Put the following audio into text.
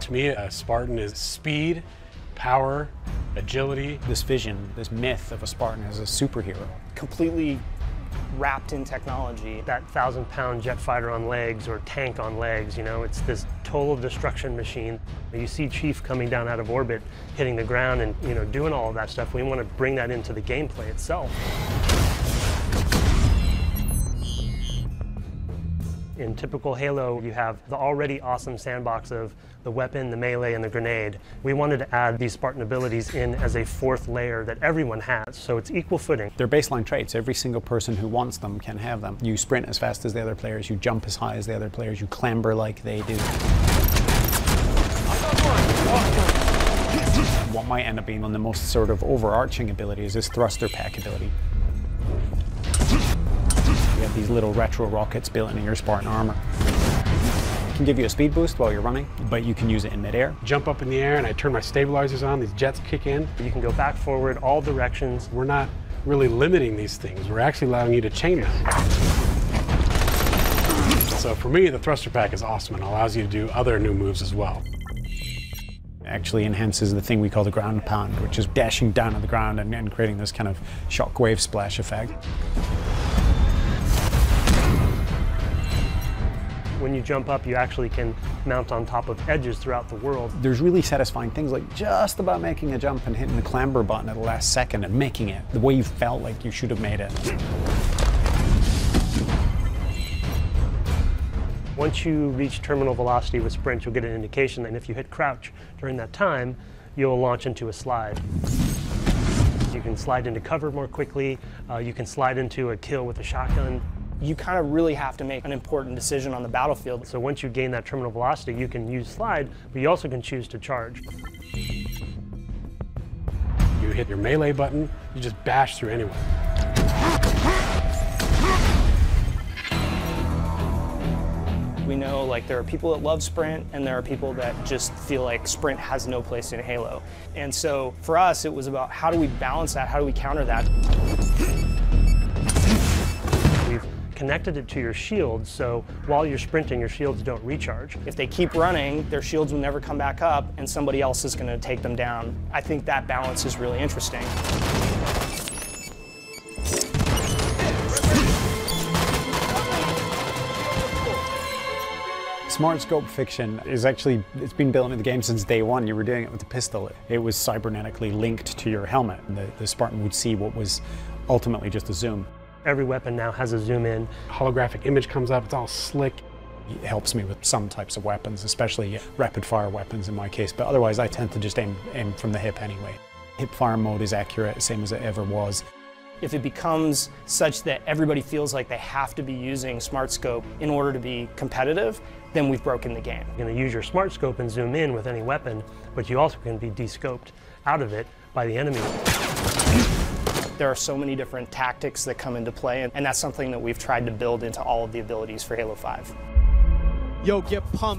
To me, a Spartan is speed, power, agility. This vision, this myth of a Spartan as a superhero. Completely wrapped in technology. That 1,000-pound jet fighter on legs or tank on legs, you know, it's this total destruction machine. You see Chief coming down out of orbit, hitting the ground and, you know, doing all of that stuff. We want to bring that into the gameplay itself. In typical Halo, you have the already awesome sandbox of the weapon, the melee, and the grenade. We wanted to add these Spartan abilities in as a fourth layer that everyone has, so it's equal footing. They're baseline traits. Every single person who wants them can have them. You sprint as fast as the other players, you jump as high as the other players, you clamber like they do. What might end up being one of the most sort of overarching abilities is thruster pack ability. You have these little retro rockets built into your Spartan armor. It can give you a speed boost while you're running, but you can use it in midair. Jump up in the air and I turn my stabilizers on, these jets kick in. You can go back, forward, all directions. We're not really limiting these things, we're actually allowing you to chain them. So for me, the thruster pack is awesome and allows you to do other new moves as well. It actually enhances the thing we call the ground pound, which is dashing down on the ground and creating this kind of shockwave splash effect. When you jump up, you actually can mount on top of edges throughout the world. There's really satisfying things like just about making a jump and hitting the clamber button at the last second and making it the way you felt like you should have made it. Once you reach terminal velocity with sprint, you'll get an indication, and if you hit crouch during that time, you'll launch into a slide. You can slide into cover more quickly, you can slide into a kill with a shotgun. You kind of really have to make an important decision on the battlefield. So once you gain that terminal velocity, you can use slide, but you also can choose to charge. You hit your melee button, you just bash through anyone. We know like there are people that love sprint and there are people that just feel like sprint has no place in Halo. And so for us, it was about how do we balance that, how do we counter that? Connected it to your shields, so while you're sprinting, your shields don't recharge. If they keep running, their shields will never come back up and somebody else is going to take them down. I think that balance is really interesting. Smart scope fiction is actually, it's been built into the game since day one. You were doing it with the pistol. It was cybernetically linked to your helmet. The Spartan would see what was ultimately just a zoom. Every weapon now has a zoom in. Holographic image comes up, it's all slick. It helps me with some types of weapons, especially rapid fire weapons in my case, but otherwise I tend to just aim from the hip anyway. Hip fire mode is accurate, same as it ever was. If it becomes such that everybody feels like they have to be using Smart Scope in order to be competitive, then we've broken the game. You're going to use your Smart Scope and zoom in with any weapon, but you also can be de-scoped out of it by the enemy. There are so many different tactics that come into play, and that's something that we've tried to build into all of the abilities for Halo 5. Yo, get pumped.